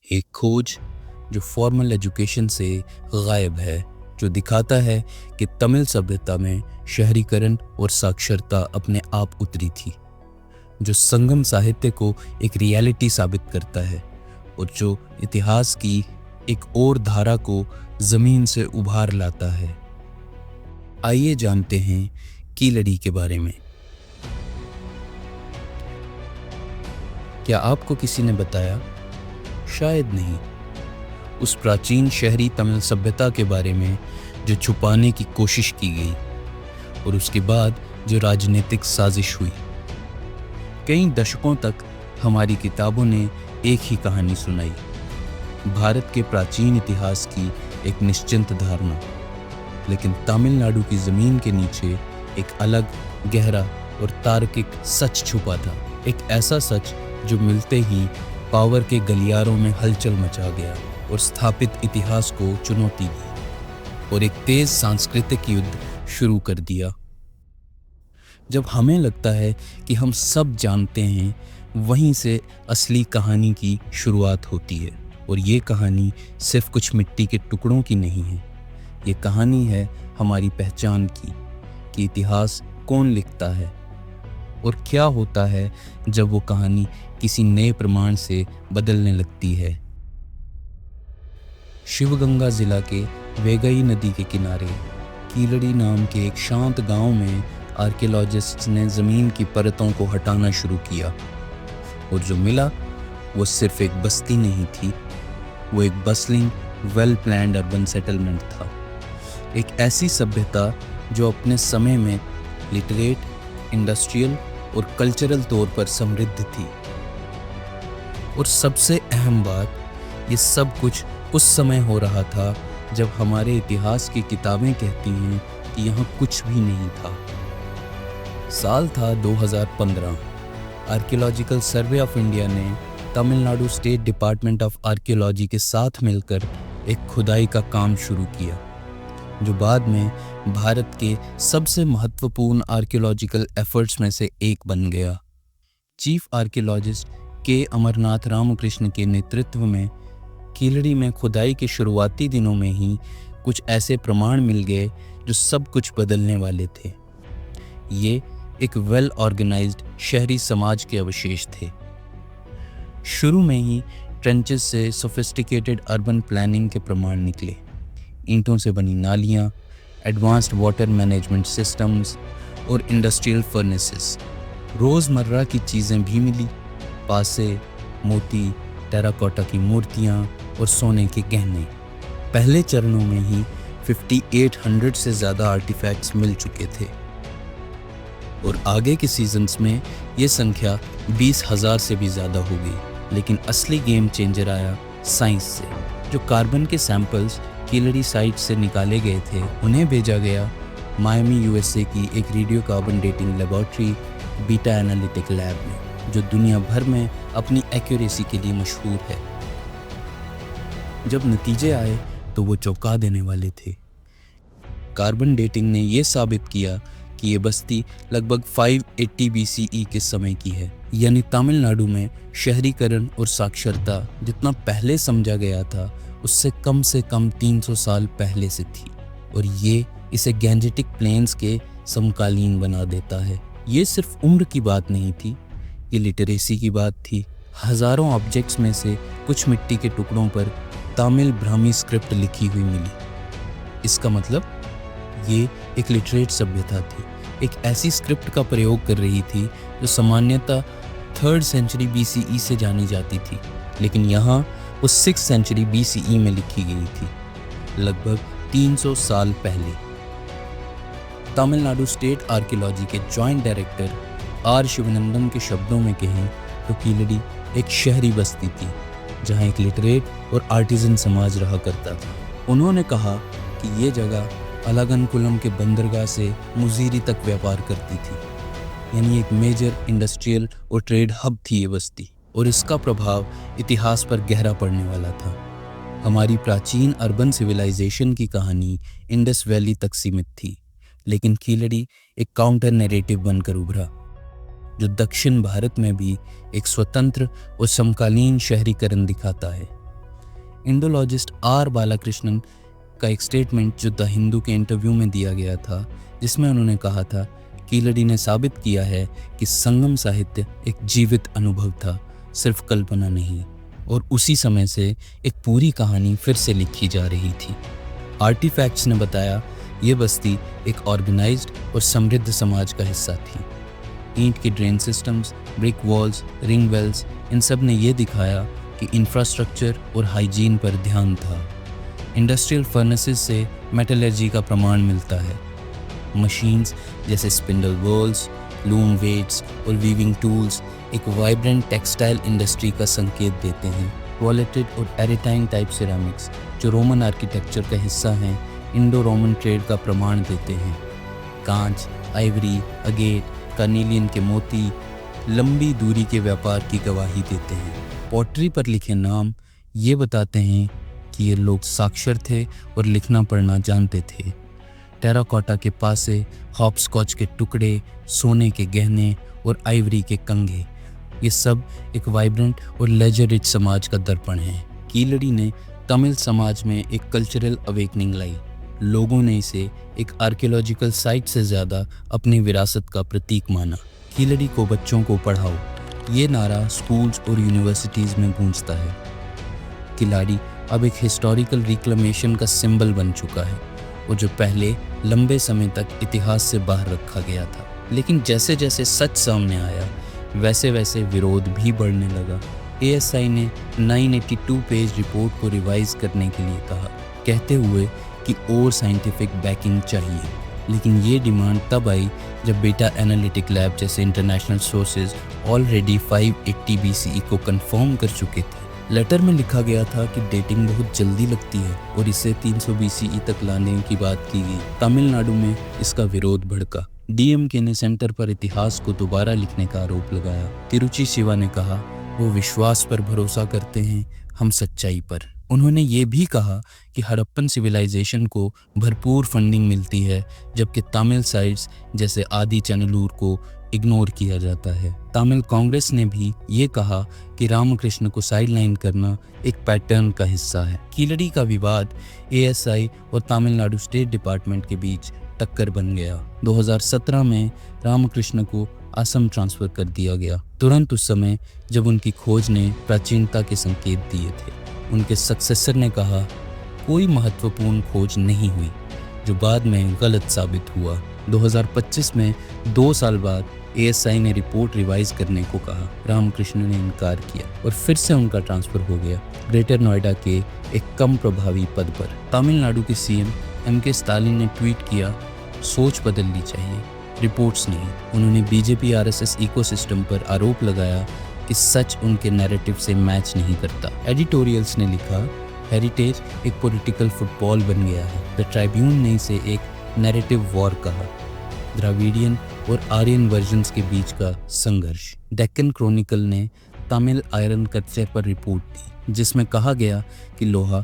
एक खोज जो फॉर्मल एजुकेशन से गायब है, जो दिखाता है कि तमिल सभ्यता में शहरीकरण और साक्षरता अपने आप उतरी थी, जो संगम साहित्य को एक रियलिटी साबित करता है और जो इतिहास की एक और धारा को जमीन से उभार लाता है। आइए जानते हैं कीलड़ी के बारे में। क्या आपको किसी ने बताया? शायद नहीं। उस प्राचीन शहरी तमिल सभ्यता के बारे में जो छुपाने की कोशिश की गई और उसके बाद जो राजनीतिक साजिश हुई। कई दशकों तक हमारी किताबों ने एक ही कहानी सुनाई, भारत के प्राचीन इतिहास की एक निश्चिंत धारणा। लेकिन तमिलनाडु की ज़मीन के नीचे एक अलग, गहरा और तार्किक सच छुपा था। एक ऐसा सच जो मिलते ही पावर के गलियारों में हलचल मचा गया और स्थापित इतिहास को चुनौती दी और एक तेज सांस्कृतिक युद्ध शुरू कर दिया। जब हमें लगता है कि हम सब जानते हैं, वहीं से असली कहानी की शुरुआत होती है। और ये कहानी सिर्फ कुछ मिट्टी के टुकड़ों की नहीं है। ये कहानी है हमारी पहचान की, कि इतिहास कौन लिखता है और क्या होता है जब वो कहानी किसी नए प्रमाण से बदलने लगती है। शिवगंगा जिला के वेगई नदी के किनारे कीलड़ी नाम के एक शांत गांव में आर्कियोलॉजिस्ट्स ने ज़मीन की परतों को हटाना शुरू किया और जो मिला वो सिर्फ एक बस्ती नहीं थी, वो एक bustling, well planned urban settlement था। एक ऐसी सभ्यता जो अपने समय में लिटरेट, इंडस्ट्रियल और कल्चरल तौर पर समृद्ध थी। और सबसे अहम बात, ये सब कुछ उस समय हो रहा था जब हमारे इतिहास की किताबें कहती हैं कि यहाँ कुछ भी नहीं था। साल था 2015। आर्कियोलॉजिकल सर्वे ऑफ इंडिया ने Tamil Nadu state department of archaeology के साथ मिलकर एक खुदाई का काम शुरू किया, जो बाद में भारत के सबसे महत्वपूर्ण आर्कियोलॉजिकल एफर्ट्स में से एक बन गया। चीफ आर्कियोलॉजिस्ट के अमरनाथ रामकृष्ण के नेतृत्व में कीलड़ी में खुदाई के शुरुआती दिनों में ही कुछ ऐसे प्रमाण मिल गए जो सब कुछ बदलने वाले थे। ये एक वेल ऑर्गेनाइज्ड शहरी समाज के अवशेष थे। शुरू में ही ट्रेंचेस से सोफिस्टिकेटेड अर्बन प्लानिंग के प्रमाण निकले। ईंटों से बनी नालियाँ, एडवांस्ड वाटर मैनेजमेंट सिस्टम्स और इंडस्ट्रियल फर्नेसेस। रोज़मर्रा की चीज़ें भी मिली, पासे, मोती, टेराकोटा की मूर्तियाँ और सोने के गहने। पहले चरणों में ही 5800 से ज़्यादा आर्टिफैक्ट्स मिल चुके थे और आगे के सीजन्स में ये संख्या 20,000 से भी ज़्यादा हो गई। लेकिन असली गेम चेंजर आया साइंस से। जो कार्बन के सैंपल्स कीलड़ी साइट से निकाले गए थे, उन्हें भेजा गया मायामी यूएसए की एक radio carbon dating laboratory, beta analytic lab में, जो दुनिया भर में अपनी एक्यूरेसी के लिए मशहूर है। जब नतीजे आए तो वो चौंका देने वाले थे। कार्बन डेटिंग ने ये साबित किया कि ये बस्ती लगभग 580 BCE के समय की है, यानी तमिलनाडु में शहरीकरण और साक्षरता जितना पहले समझा गया था, उससे कम 300 साल पहले से थी। और ये इसे गैंजेटिक प्लेन्स के समकालीन बना देता है। ये सिर्फ उम्र की बात नहीं थी, ये लिटरेसी की बात थी। हज़ारों ऑब्जेक्ट्स में से कुछ मिट्टी के टुकड़ों पर तमिल ब्राह्मी स्क्रिप्ट लिखी हुई मिली। इसका मतलब ये एक लिटरेट सभ्यता थी, एक ऐसी स्क्रिप्ट का प्रयोग कर रही थी जो सामान्यतः 3rd सेंचुरी BCE से जानी जाती थी, लेकिन यहाँ वो 6th सेंचुरी BCE में लिखी गई थी, लगभग 300 साल पहले। तमिलनाडु स्टेट आर्कियोलॉजी के जॉइंट डायरेक्टर आर शिवनंदन के शब्दों में कहें तो कीलड़ी एक शहरी बस्ती थी जहाँ एक लिटरेट और आर्टिजन समाज रहा करता था। उन्होंने कहा कि ये जगह अलगनकुलम के बंदरगाह से मुजीरी तक व्यापार करती थी, यानी एक मेजर इंडस्ट्रियल और ट्रेड हब थी ये बस्ती, और इसका प्रभाव इतिहास पर गहरा पड़ने वाला था। हमारी प्राचीन अर्बन सिविलाइजेशन की कहानी इंडस वैली तक सीमित थी, लेकिन कीलड़ी एक काउंटर नैरेटिव बनकर उभरा, जो दक्षिण भारत में भी एक स्वतंत्र और समकालीन शहरीकरण दिखाता है। इंडोलॉजिस्ट आर बालाकृष्णन का एक स्टेटमेंट जो द हिंदू के इंटरव्यू में दिया गया था, जिसमें उन्होंने कहा था, कीलड़ी ने साबित किया है कि संगम साहित्य एक जीवित अनुभव था, सिर्फ कल्पना नहीं। और उसी समय से एक पूरी कहानी फिर से लिखी जा रही थी। आर्टिफैक्ट्स ने बताया ये बस्ती एक ऑर्गेनाइज्ड और समृद्ध समाज का हिस्सा थी। ईंट के drain systems, brick walls, ring wells, इन सब ने ये दिखाया कि इंफ्रास्ट्रक्चर और हाइजीन पर ध्यान था। इंडस्ट्रियल फर्नेसेस से मेटलर्जी का प्रमाण मिलता है। मशीन्स जैसे स्पिंडल व्हील्स, लूम वेट्स और वीविंग टूल्स एक वाइब्रेंट टेक्सटाइल इंडस्ट्री का संकेत देते हैं। वॉलेटेड और एरिटाइन टाइप सिरेमिक्स जो रोमन आर्किटेक्चर का हिस्सा हैं, इंडो रोमन ट्रेड का प्रमाण देते हैं। कांच, आइवरी, अगेट, कार्नेलियन के मोती लंबी दूरी के व्यापार की गवाही देते हैं। पॉटरी पर लिखे नाम ये बताते हैं कि ये लोग साक्षर थे और लिखना पढ़ना जानते थे। टेराकोटा के पासे, हॉपस्कॉच के टुकड़े, सोने के गहने और आइवरी के कंघे, ये सब एक वाइब्रेंट और लेजर रिच समाज का दर्पण है। कीलड़ी ने तमिल समाज में एक कल्चरल अवेकनिंग लाई। लोगों ने इसे एक आर्कियोलॉजिकल साइट से ज़्यादा अपनी विरासत का प्रतीक माना। कीलड़ी को बच्चों को पढ़ाओ, ये नारा स्कूल्स और यूनिवर्सिटीज़ में गूंजता है। किलाड़ी अब एक हिस्टोरिकल रिक्लेमेशन का सिंबल बन चुका है, और जो पहले लंबे समय तक इतिहास से बाहर रखा गया था। लेकिन जैसे जैसे सच सामने आया, वैसे वैसे विरोध भी बढ़ने लगा। ASI ने 982 पेज रिपोर्ट को रिवाइज करने के लिए कहा, कहते हुए कि और साइंटिफिक बैकिंग चाहिए। लेकिन ये डिमांड तब आई जब बेटा एनालिटिक लैब जैसे इंटरनेशनल सोर्सेज ऑलरेडी 580 BCE को कंफर्म कर चुके थे। लेटर में लिखा गया था कि डेटिंग बहुत जल्दी लगती है और इसे 300 BCE तक लाने की बात की गई। तमिलनाडु में इसका विरोध भड़का। DMK ने सेंटर पर इतिहास को दोबारा लिखने का आरोप लगाया। तिरुचि शिवा ने कहा वो विश्वास पर भरोसा करते हैं, हम सच्चाई पर। उन्होंने ये भी कहा कि हड़प्पन सिविलाइजेशन को भरपूर फंडिंग मिलती है, जबकि तमिल साइट्स जैसे आदि चैनलूर को इग्नोर किया जाता है। तमिल कांग्रेस ने भी ये कहा कि रामकृष्ण को साइडलाइन करना एक पैटर्न का हिस्सा है। कीलड़ी का विवाद ASI और तमिलनाडु स्टेट डिपार्टमेंट के बीच टक्कर बन गया। 2017 में रामकृष्ण को असम ट्रांसफर कर दिया गया, तुरंत उस समय जब उनकी खोज ने प्राचीनता के संकेत दिए थे। उनके सक्सेसर ने कहा कोई महत्वपूर्ण खोज नहीं हुई, जो बाद में गलत साबित हुआ। 2025 में 2 साल बाद ASI ने रिपोर्ट रिवाइज करने को कहा। रामकृष्ण ने इनकार किया और फिर से उनका ट्रांसफर हो गया ग्रेटर नोएडा के एक कम प्रभावी पद पर। तमिलनाडु के CM MK स्टालिन ने ट्वीट किया, सोच बदलनी चाहिए, रिपोर्ट्स नहीं। उन्होंने BJP RSS इकोसिस्टम पर आरोप लगाया कि सच उनके नैरेटिव से मैच नहीं करता। एडिटोरियल्स ने लिखा, हेरिटेज एक पॉलिटिकल फुटबॉल बन गया है। द ट्राइब्यून ने इसे एक नैरेटिव वॉर कहा, द्राविडियन और आर्यन वर्जन्स के बीच का संघर्ष। डेक्कन क्रॉनिकल ने तमिल आयरन कल्चर पर रिपोर्ट दी, जिसमें कहा गया कि लोहा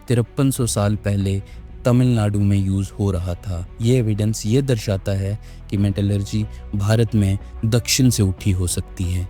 5300 साल पहले तमिलनाडु में यूज़ हो रहा था। ये एविडेंस ये दर्शाता है कि मेटलर्जी भारत में दक्षिण से उठी हो सकती है,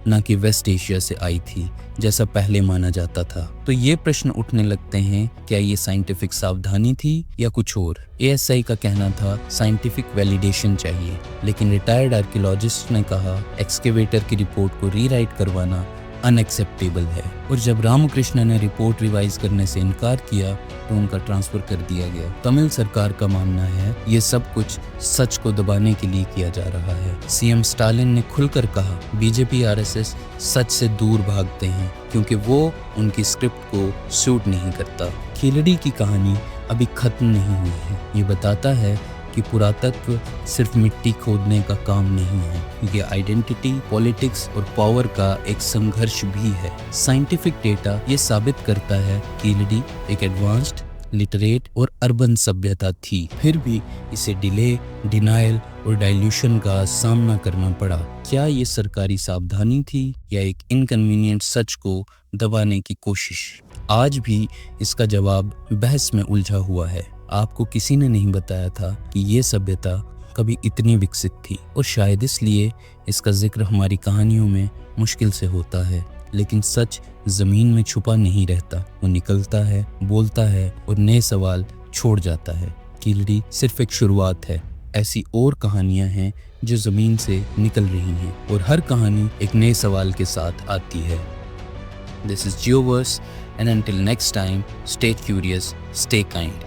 न कि वेस्ट एशिया से आई थी जैसा पहले माना जाता था। तो ये प्रश्न उठने लगते हैं, क्या ये साइंटिफिक सावधानी थी या कुछ और? ASI का कहना था साइंटिफिक वैलिडेशन चाहिए, लेकिन रिटायर्ड आर्कियोलॉजिस्ट ने कहा एक्सकेवेटर की रिपोर्ट को रीराइट करवाना अनएक्सेप्टेबल है। और जब रामकृष्ण ने रिपोर्ट रिवाइज करने से इनकार किया तो उनका ट्रांसफर कर दिया गया। तमिल सरकार का मानना है ये सब कुछ सच को दबाने के लिए किया जा रहा है। CM स्टालिन ने खुलकर कहा BJP RSS सच से दूर भागते हैं क्योंकि वो उनकी स्क्रिप्ट को सूट नहीं करता। कीलड़ी की कहानी अभी खत्म नहीं हुई है। ये बताता है कि पुरातत्व सिर्फ मिट्टी खोदने का काम नहीं है, ये आइडेंटिटी, पॉलिटिक्स और पावर का एक संघर्ष भी है। साइंटिफिक डेटा ये साबित करता है कि कीलड़ी एक एडवांस्ड, लिटरेट और अर्बन सभ्यता थी, फिर भी इसे डिले, डिनायल और डाइल्यूशन का सामना करना पड़ा। क्या ये सरकारी सावधानी थी या एक इनकन्वीनियंट सच को दबाने की कोशिश? आज भी इसका जवाब बहस में उलझा हुआ है। आपको किसी ने नहीं बताया था कि ये सभ्यता कभी इतनी विकसित थी, और शायद इसलिए इसका जिक्र हमारी कहानियों में मुश्किल से होता है। लेकिन सच ज़मीन में छुपा नहीं रहता, वो निकलता है, बोलता है और नए सवाल छोड़ जाता है। कीलड़ी सिर्फ एक शुरुआत है, ऐसी और कहानियाँ हैं जो ज़मीन से निकल रही हैं और हर कहानी एक नए सवाल के साथ आती है। This is Geoverse, and until next time, stay curious, stay kind.